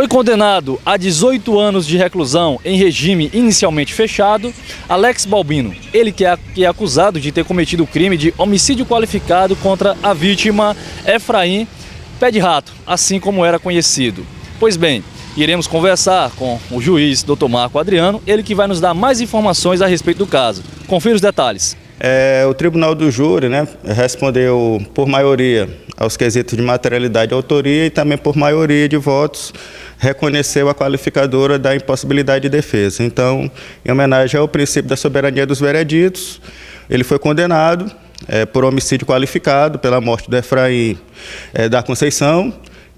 Foi condenado a 18 anos de reclusão em regime inicialmente fechado Alex Balbino, ele que é acusado de ter cometido o crime de homicídio qualificado contra a vítima Efraim Pé de Rato, assim como era conhecido. Pois bem, iremos conversar com o juiz Dr. Marco Adriano, ele que vai nos dar mais informações a respeito do caso. Confira os detalhes. O Tribunal do Júri, respondeu por maioria aos quesitos de materialidade e autoria e também por maioria de votos reconheceu a qualificadora da impossibilidade de defesa. Então, em homenagem ao princípio da soberania dos vereditos, ele foi condenado por homicídio qualificado pela morte do Efraim da Conceição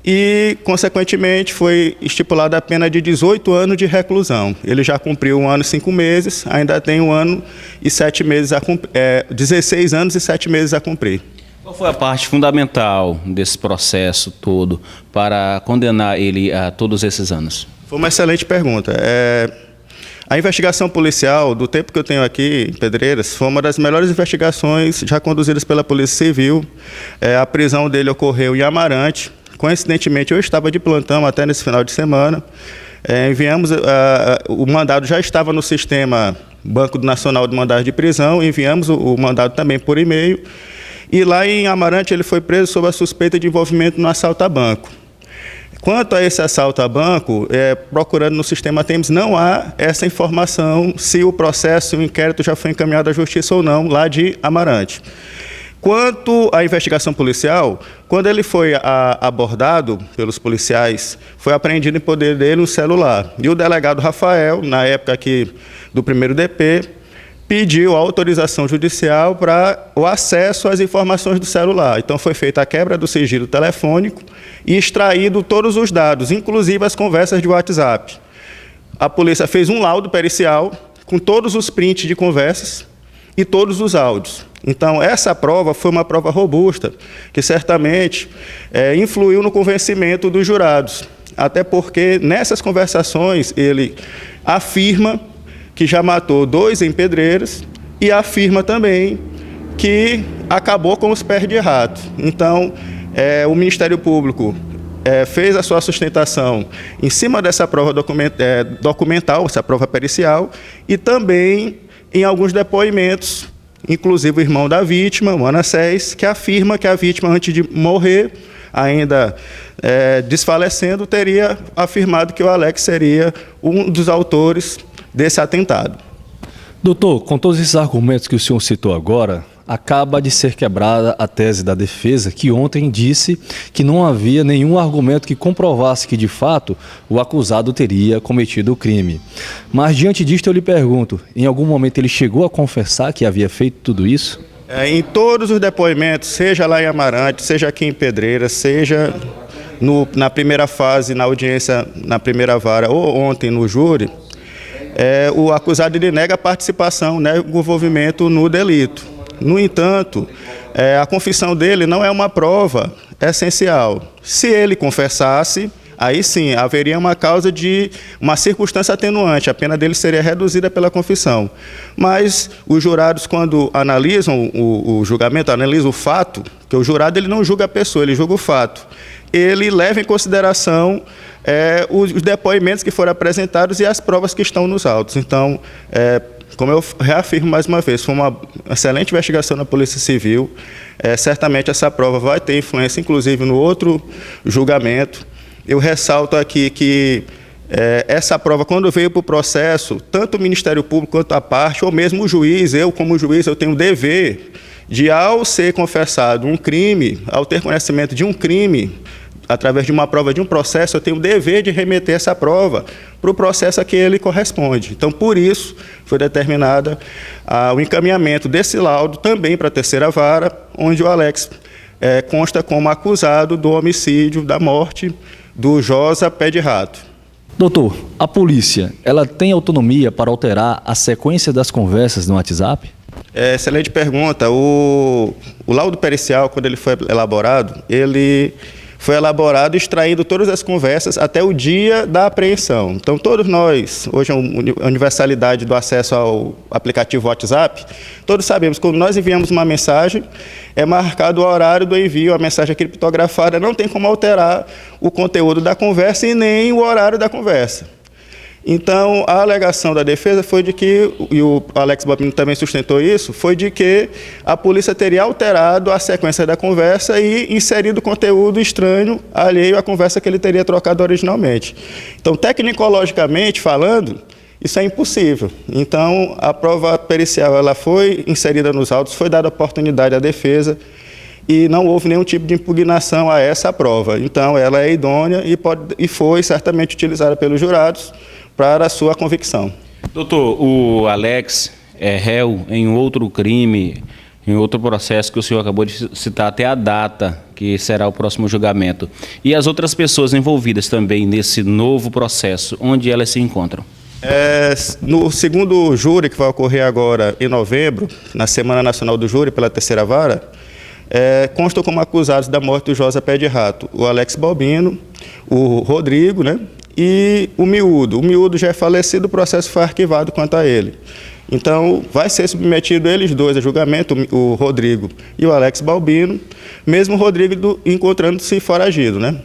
e, consequentemente, foi estipulada a pena de 18 anos de reclusão. Ele já cumpriu 1 ano e 5 meses, ainda tem 1 ano e 7 meses a cumprir, 16 anos e 7 meses a cumprir. Qual foi a parte fundamental desse processo todo para condenar ele a todos esses anos? Foi uma excelente pergunta. A investigação policial, do tempo que eu tenho aqui em Pedreiras, foi uma das melhores investigações já conduzidas pela Polícia Civil. A prisão dele ocorreu em Amarante. Coincidentemente, eu estava de plantão até nesse final de semana. Enviamos, o mandado já estava no sistema Banco Nacional de Mandado de Prisão, enviamos o mandado também por e-mail. E lá em Amarante ele foi preso sob a suspeita de envolvimento no assalto a banco. Quanto a esse assalto a banco, procurando no sistema TEMS, não há essa informação se o processo, o inquérito já foi encaminhado à justiça ou não, lá de Amarante. Quanto à investigação policial, quando ele foi abordado pelos policiais, foi apreendido em poder dele um celular. E o delegado Rafael, na época aqui do primeiro DP, pediu autorização judicial para o acesso às informações do celular. Então foi feita a quebra do sigilo telefônico e extraído todos os dados, inclusive as conversas de WhatsApp. A polícia fez um laudo pericial com todos os prints de conversas e todos os áudios. Então, essa prova foi uma prova robusta, que certamente influiu no convencimento dos jurados. Até porque, nessas conversações, ele afirma que já matou 2 em Pedreiras e afirma também que acabou com os pés de rato. Então, o Ministério Público fez a sua sustentação em cima dessa prova documental, essa prova pericial, e também em alguns depoimentos, inclusive o irmão da vítima, o Manassés, que afirma que a vítima, antes de morrer, ainda desfalecendo, teria afirmado que o Alex seria um dos autores desse atentado. Doutor, com todos esses argumentos que o senhor citou agora, acaba de ser quebrada a tese da defesa, que ontem disse que não havia nenhum argumento que comprovasse que, de fato, o acusado teria cometido o crime. Mas, diante disto, eu lhe pergunto, em algum momento ele chegou a confessar que havia feito tudo isso? Em todos os depoimentos, seja lá em Amarante, seja aqui em Pedreiras, seja na primeira fase, na audiência, na primeira vara, ou ontem no júri, o acusado ele nega a participação, nega o envolvimento no delito. No entanto, a confissão dele não é uma prova essencial. Se ele confessasse, aí sim, haveria uma causa de uma circunstância atenuante, a pena dele seria reduzida pela confissão. Mas os jurados, quando analisam o julgamento, analisam o fato, que o jurado ele não julga a pessoa, ele julga o fato. Ele leva em consideração os depoimentos que foram apresentados e as provas que estão nos autos. Então, como eu reafirmo mais uma vez, foi uma excelente investigação na Polícia Civil. Certamente essa prova vai ter influência, inclusive, no outro julgamento. Eu ressalto aqui que essa prova, quando veio para o processo, tanto o Ministério Público quanto a parte, ou mesmo o juiz, eu como juiz, eu tenho o dever de, ao ser confessado um crime, ao ter conhecimento de um crime, através de uma prova de um processo, eu tenho o dever de remeter essa prova para o processo a que ele corresponde. Então, por isso, foi determinada o encaminhamento desse laudo também para a terceira vara, onde o Alex consta como acusado do homicídio, da morte do Josa Pé de Rato. Doutor, a polícia, ela tem autonomia para alterar a sequência das conversas no WhatsApp? Excelente pergunta. O laudo pericial, quando ele foi elaborado, ele foi elaborado extraindo todas as conversas até o dia da apreensão. Então, todos nós, hoje a universalidade do acesso ao aplicativo WhatsApp, todos sabemos que quando nós enviamos uma mensagem, é marcado o horário do envio, a mensagem criptografada, não tem como alterar o conteúdo da conversa e nem o horário da conversa. Então, a alegação da defesa foi de que, e o Alex Balbino também sustentou isso, foi de que a polícia teria alterado a sequência da conversa e inserido conteúdo estranho, alheio à conversa que ele teria trocado originalmente. Então, tecnologicamente falando, isso é impossível. Então, a prova pericial ela foi inserida nos autos, foi dada oportunidade à defesa e não houve nenhum tipo de impugnação a essa prova. Então, ela é idônea e foi certamente utilizada pelos jurados para a sua convicção. Doutor, o Alex é réu em outro crime, em outro processo que o senhor acabou de citar até a data, que será o próximo julgamento. E as outras pessoas envolvidas também nesse novo processo, onde elas se encontram? No segundo júri, que vai ocorrer agora em novembro, na Semana Nacional do Júri, pela terceira vara, constam como acusados da morte do Josa Pé de Rato o Alex Balbino, o Rodrigo, né? E o Miúdo. O Miúdo já é falecido, o processo foi arquivado quanto a ele. Então, vai ser submetido eles dois a julgamento, o Rodrigo e o Alex Balbino, mesmo o Rodrigo encontrando-se foragido, né?